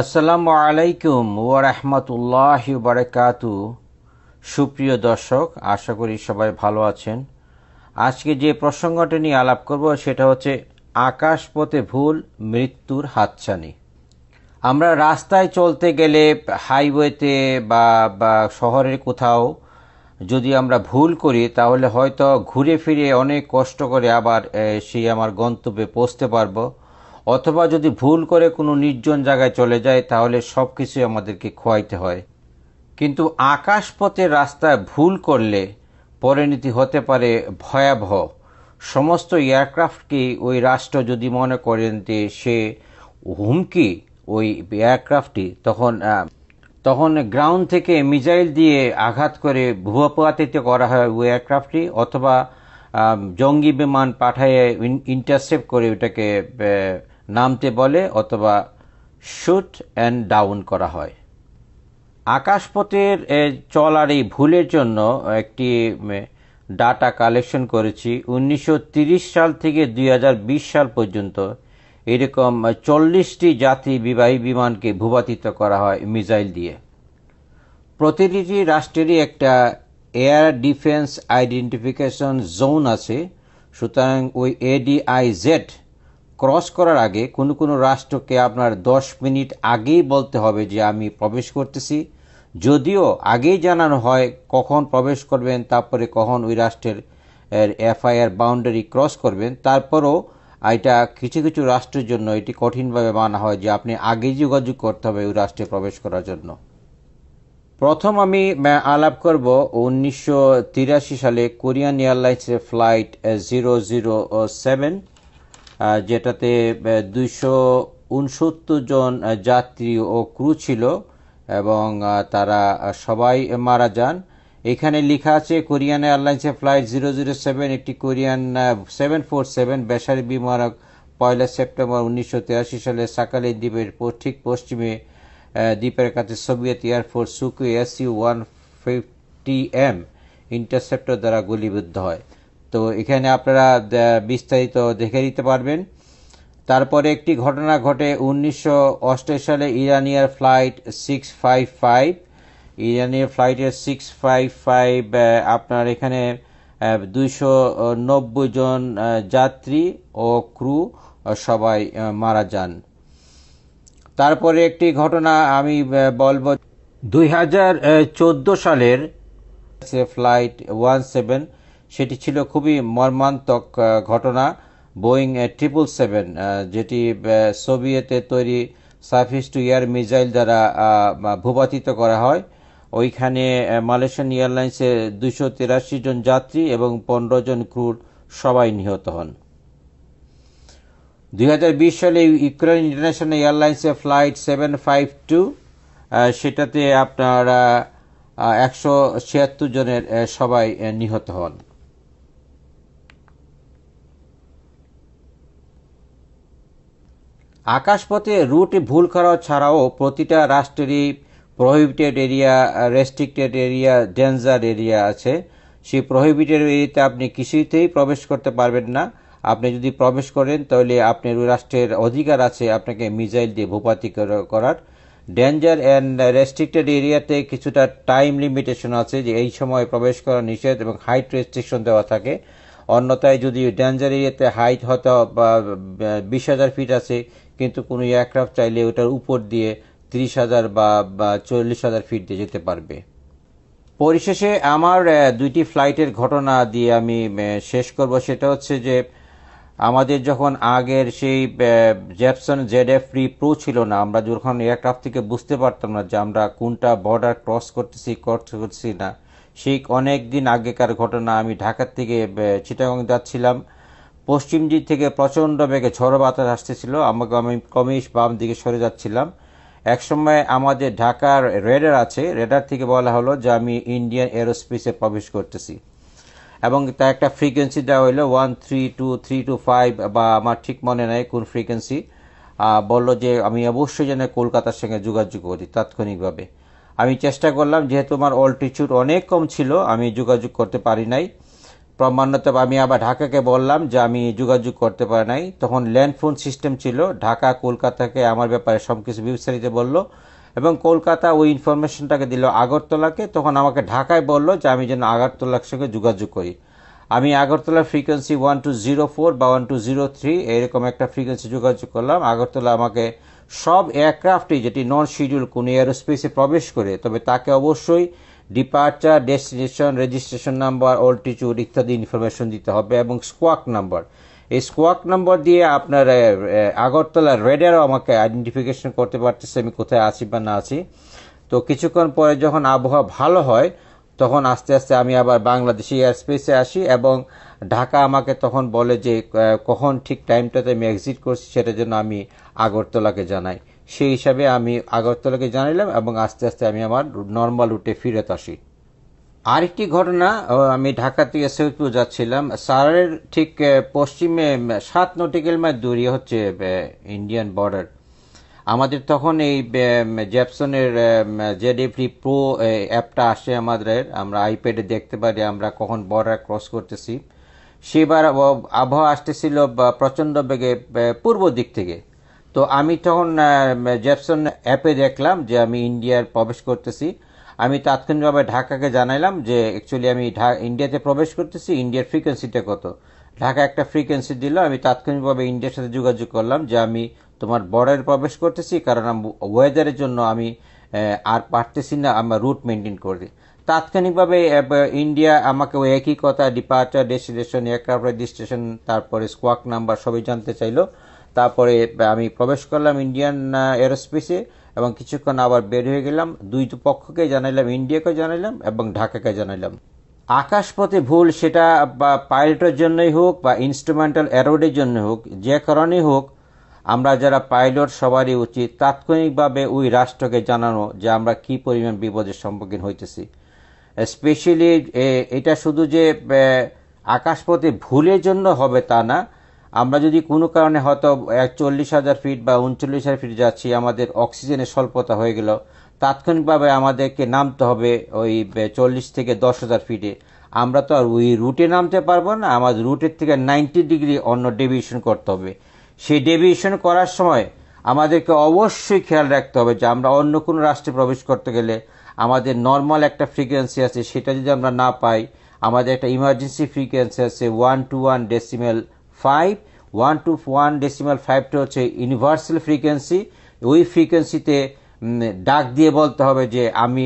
আসসালামু আলাইকুম ওয়া রাহমাতুল্লাহি ওয়া বারাকাতু। সুপ্রিয় দর্শক, আশা করি সবাই ভালো আছেন। আজকে যে প্রসঙ্গটি নিয়ে আলাপ করব সেটা হচ্ছে আকাশপথে ভুল, মৃত্যুর হাতছানি। আমরা রাস্তায় চলতে গেলে, হাইওয়েতে বা বা শহরের কোথাও যদি আমরা ভুল করি, তাহলে হয়তো ঘুরে ফিরে অনেক কষ্ট করে আবার সেই আমার গন্তব্যে পৌঁছতে পারবো। অথবা যদি ভুল করে কোনো নির্জন জায়গায় চলে যায়, তাহলে সব কিছুই আমাদেরকে খোয়াইতে হয়। কিন্তু আকাশপথের রাস্তায় ভুল করলে পরিণতি হতে পারে ভয়াবহ। সমস্ত এয়ারক্রাফটকে ওই রাষ্ট্র যদি মনে করেন যে সে হুমকি ওই এয়ারক্রাফটটি, তখন গ্রাউন্ড থেকে মিসাইল দিয়ে আঘাত করে ভূপাতিত করা হয় ওই এয়ারক্রাফটটি, অথবা জঙ্গি বিমান পাঠায় ইন্টারসেপ্ট করে ওটাকে নামতে বলে, অথবা শুট অ্যান্ড ডাউন করা হয়। আকাশপথের চলার এই ভুলের জন্য একটি ডাটা কালেকশন করেছি। 1930 সাল থেকে 2020 সাল পর্যন্ত এরকম 40টি যাত্রীবাহী বিমানকে ভূপাতিত করা হয় মিসাইল দিয়ে। প্রতিটি রাষ্ট্রেরই একটা এয়ার ডিফেন্স আইডেন্টিফিকেশন জোন আছে। সুতরাং ওই ADIZ ক্রস করার আগে কোনো কোনো রাষ্ট্রকে আপনার 10 মিনিট আগেই বলতে হবে যে আমি প্রবেশ করতেছি। যদিও আগেই জানানো হয় কখন প্রবেশ করবেন, তারপরে কখন ওই রাষ্ট্রের FIR বাউন্ডারি ক্রস করবেন, তারপরও এটা কিছু কিছু রাষ্ট্রের জন্য এটি কঠিনভাবে মানা হয় যে আপনি আগেই যোগাযোগ করতে হবে ওই রাষ্ট্রে প্রবেশ করার জন্য। প্রথম আমি আলাপ করব 1983 সালে কোরিয়ান এয়ারলাইন্সের ফ্লাইট 007, যেটাতে 269 জন যাত্রী ও ক্রু ছিল এবং তারা সবাই মারা যান। এখানে লেখা আছে কোরিয়ান এয়ারলাইন্সের ফ্লাইট 007 একটি কোরিয়ান 747 বেসামরিক বিমান 1 সেপ্টেম্বর 1983 সালে সাকালি দ্বীপের ঠিক পশ্চিমে দ্বীপের কাছে সোভিয়েত এয়ারফোর্স সুকুই SU-150M ইন্টারসেপ্টর দ্বারা গুলিবিদ্ধ হয়। তো এখানে আপনারা বিস্তারিত দেখে নিতে পারবেন। তারপরে একটি ঘটনা ঘটে 1988 সালে ইরানিয়ার ফ্লাইট 655। ইরানিয়ার ফ্লাইটের 655 আপনার এখানে 290 জন যাত্রী ও ক্রু সবাই মারা যান। তারপরে একটি ঘটনা আমি বলবো 2014 সালের ফ্লাইট 17, সেটি ছিল খুবই মর্মান্তক ঘটনা। বোয়িং 777, যেটি সোভিয়েতের তৈরি সার্ফেস টু এয়ার মিসাইল দ্বারা ভূপাতিত করা হয়। ওইখানে মালয়েশিয়ান এয়ারলাইন্সের 283 জন যাত্রী এবং 15 জন ক্রু সবাই নিহত হন। 2020 সালে ইউক্রেন ইন্টারন্যাশনাল এয়ারলাইন্সের ফ্লাইট 752, সেটাতে আপনার 176 জনের সবাই নিহত হন। আকাশপথে রুট ভুল করা ছাড়াও প্রতিটা রাষ্ট্রেরই prohibited area, restricted area, danger area আছে। সেই প্রহিবিটেড এরিয়াতে আপনি কিছুতেই প্রবেশ করতে পারবেন না। আপনি যদি প্রবেশ করেন তাহলে আপনার ওই রাষ্ট্রের অধিকার আছে আপনাকে মিসাইল দিয়ে ভূপাতিত করার। ডেঞ্জার অ্যান্ড রেস্ট্রিক্টেড এরিয়াতে কিছুটা টাইম লিমিটেশন আছে, যে এই সময় প্রবেশ করা নিষেধ এবং হাইট রেস্ট্রিকশন দেওয়া থাকে। অন্যথায় যদি ডেঞ্জার এরিয়াতে হাইট হয়তো 20,000 ফিট আছে, কিন্তু কোনো এয়ারক্রাফট চাইলে ওটার উপর দিয়ে 30,000 বা 40,000 ফিট দিয়ে যেতে পারবে। পরিশেষে আমার দুইটি ফ্লাইটের ঘটনা দিয়ে আমি শেষ করব। সেটা হচ্ছে যে আমাদের যখন আগের সেই জেপসন ZF-3 প্রো ছিল না, আমরা যখন এয়ারক্রাফট থেকে বুঝতে পারতাম না যে আমরা কোনটা বর্ডার ক্রস করতেছি না। সেই অনেক দিন আগেকার ঘটনা। আমি ঢাকার থেকে চিটাগং যাচ্ছিলাম। পশ্চিম দিক থেকে প্রচণ্ড বেগে ঝড়ো বাতাস আসতেছিল, আমি ক্রমেশ বাম দিকে সরে যাচ্ছিলাম। একসময় আমাদের ঢাকার রেডার আছে, রেডার থেকে বলা হলো যে আমি ইন্ডিয়ান এরোস্পেসে প্রবেশ করতেছি এবং তা একটা ফ্রিকোয়েন্সি দেওয়া হলো 132-325 বা আমার ঠিক মনে নাই কোন ফ্রিকোয়েন্সি। বলল যে আমি অবশ্যই যেন কলকাতার সঙ্গে যোগাযোগ করি তাৎক্ষণিকভাবে। আমি চেষ্টা করলাম, যেহেতু আমার অল্টিটিউড অনেক কম ছিল, আমি যোগাযোগ করতে পারি নাই। প্রমাণত আমি আবার ঢাকাকে বললাম যে আমি যোগাযোগ করতে পারি নাই। তখন ল্যান্ড ফোন সিস্টেম ছিল, ঢাকা কলকাতাকে আমার ব্যাপারে সব কিছু বিস্তারিত বলল এবং কলকাতা ওই ইনফরমেশনটাকে দিল আগরতলাকে। তখন আমাকে ঢাকায় বলল যে আমি যেন আগরতলার সঙ্গে যোগাযোগ করি। আমি আগরতলার ফ্রিকোয়েন্সি 1204 বা 1203 এরকম একটা ফ্রিকোয়েন্সি যোগাযোগ করলাম। আগরতলা আমাকে সব এয়ারক্রাফটই যেটি নন শিডিউল কোনো এরোস্পেসে প্রবেশ করে তবে তাকে অবশ্যই departure, destination, registration number, altitude ইত্যাদি ইনফরমেশন দিতে হবে এবং স্কোয়াক নাম্বার। এই স্কোয়াক নাম্বার দিয়ে আপনার আগরতলার রেডারও আমাকে আইডেন্টিফিকেশন করতে পারতেছে আমি কোথায় আছি বা না আছি। তো কিছুক্ষণ পরে যখন আবহাওয়া ভালো হয় তখন আস্তে আস্তে আমি আবার বাংলাদেশি এয়ারস্পেসে আসি এবং ঢাকা আমাকে তখন বলে যে কখন ঠিক টাইমটাতে আমি এক্সিট করছি সেটার জন্য আমি আগরতলাকে জানাই। সেই হিসাবে আমি আগরতলাকে জানাইলাম এবং আস্তে আস্তে আমি আমার নর্মাল রুটে ফিরত আসি। আরেকটি ঘটনা, আমি ঢাকা থেকে সৈয়দপুর যাচ্ছিলাম। সারারের ঠিক পশ্চিমে 7 নটিক্যাল মাইল দূরে হচ্ছে ইন্ডিয়ান বর্ডার। আমাদের তখন এই জ্যাপসনের জেডএফডি প্রো অ্যাপটা আসে আমাদের, আমরা আইপ্যাডে দেখতে পারি আমরা কখন বর্ডার ক্রস করতেছি। সেবার আবহাওয়া আসতেছিল প্রচণ্ড বেগে পূর্ব দিক থেকে। তো আমি তখন জ্যাপসন অ্যাপে দেখলাম যে আমি ইন্ডিয়ার প্রবেশ করতেছি। আমি তাৎক্ষণিকভাবে ঢাকাকে জানাইলাম যে অ্যাকচুয়ালি আমি ইন্ডিয়াতে প্রবেশ করতেছি, ইন্ডিয়ার ফ্রিকোয়েন্সিটা কত। ঢাকা একটা ফ্রিকোয়েন্সি দিল, আমি তাৎক্ষণিকভাবে ইন্ডিয়ার সাথে যোগাযোগ করলাম যে আমি তোমার বর্ডারে প্রবেশ করতেছি, কারণ ওয়েদারের জন্য আমি আর পারতেছি না আমার রুট মেনটেন করে। তাৎক্ষণিকভাবে ইন্ডিয়া আমাকে ওই একই কথা ডিপার্চার, ডেস্টিনেশন, এয়ারক্রাফট রেজিস্ট্রেশন, তারপরে স্কোয়াক নাম্বার সবই জানতে চাইলো। তারপরে আমি প্রবেশ করলাম ইন্ডিয়ান এরোস্পেসে এবং কিছুক্ষণ আবার বের হয়ে গেলাম। দুই পক্ষকে জানাইলাম, ইন্ডিয়াকে জানাইলাম এবং ঢাকাকে জানাইলাম। আকাশপথে ভুল সেটা বা পাইলটের জন্যই হোক বা ইনস্ট্রুমেন্টাল এরোডের জন্য হোক, যে কারণেই হোক, আমরা যারা পাইলট সবারই উচিত তাৎক্ষণিকভাবে ওই রাষ্ট্রকে জানানো যে আমরা কি পরিমাণ বিপদের সম্মুখীন হইতেছি। স্পেশালি এটা শুধু যে আকাশপথে ভুলের জন্য হবে তা না। আমরা যদি কোনো কারণে হয়তো 40,000 ফিট বা 39,000 ফিট যাচ্ছি, আমাদের অক্সিজেনের স্বল্পতা হয়ে গেল, তাৎক্ষণিকভাবে আমাদেরকে নামতে হবে ওই 40 থেকে 10,000 ফিটে। আমরা তো আর ওই রুটে নামতে পারবো না, আমাদের রুটের থেকে 90 ডিগ্রি অন্য ডেভিয়েশন করতে হবে। সেই ডেভিয়েশন করার সময় আমাদেরকে অবশ্যই খেয়াল রাখতে হবে যে আমরা অন্য কোনো রাষ্ট্রে প্রবেশ করতে গেলে আমাদের নর্মাল একটা ফ্রিকোয়েন্সি আছে, সেটা যদি আমরা না পাই, আমাদের একটা ইমার্জেন্সি ফ্রিকোয়েন্সি আছে 121.5। 121.5টা হচ্ছে ইউনিভার্সাল ফ্রিকোয়েন্সি। ওই ফ্রিকোয়েন্সিতে ডাক দিয়ে বলতে হবে যে আমি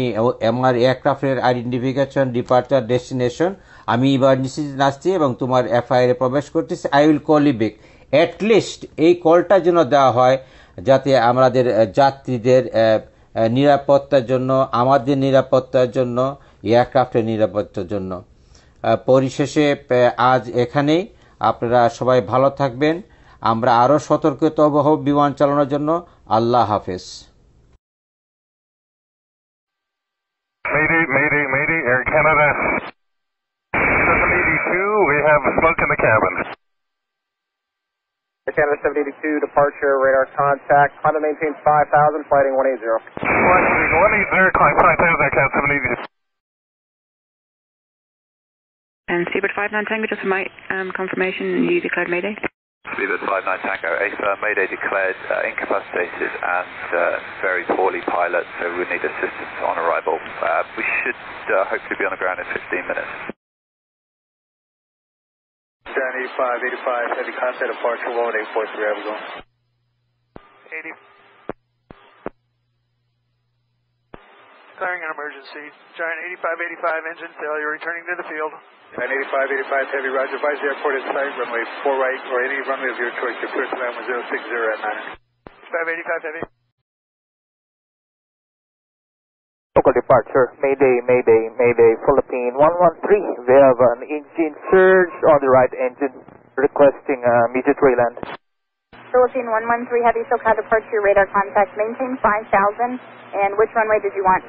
আমার এয়ারক্রাফটের আইডেন্টিফিকেশন, ডিপার্চার, ডেস্টিনেশন, আমি ইমার্জেন্সিতে আসছি এবং তোমার এফআইআর প্রবেশ করতেছি, I will call you back. At least এই কলটা যেন দেওয়া হয় যাতে আমাদের যাত্রীদের নিরাপত্তার জন্য, আমাদের নিরাপত্তার জন্য, এয়ারক্রাফটের নিরাপত্তার জন্য। পরিশেষে আজ এখানেই। আপনারা সবাই ভালো থাকবেন। আমরা আরও সতর্কতা হব বিমান চালানোর জন্য। আল্লাহ হাফেজ। Mayday, Mayday, Mayday, Air Canada. 782, we have smoke in the cabin. Air Canada 782, departure, radar contact, climb to maintain 5,000, flighting 180. Flighting 180, climb 5,000, Air Canada 782. And Seabird 59 Tango, just for my confirmation, you declared Mayday? Seabird 59 Tango, AFIR Mayday declared incapacitated and very poorly pilot, so we need assistance on arrival. We should hopefully be on the ground in 15 minutes. 85, heavy contact departure, 1843, have we going? 80. Declaring an emergency. Giant 8585 engine failure, returning to the field. Giant 8585 heavy, roger. Advise the airport is sight, runway 4 right, or any runway of your choice. Your clear to land 1060 at 9. 8585 heavy. Local departure, Mayday, Mayday, Mayday, Philippine 113. We have an engine surge on the right engine, requesting immediate reland. Philippine 113 Heavy, SoCal departure, radar contact, maintain 5,000. And which runway did you want?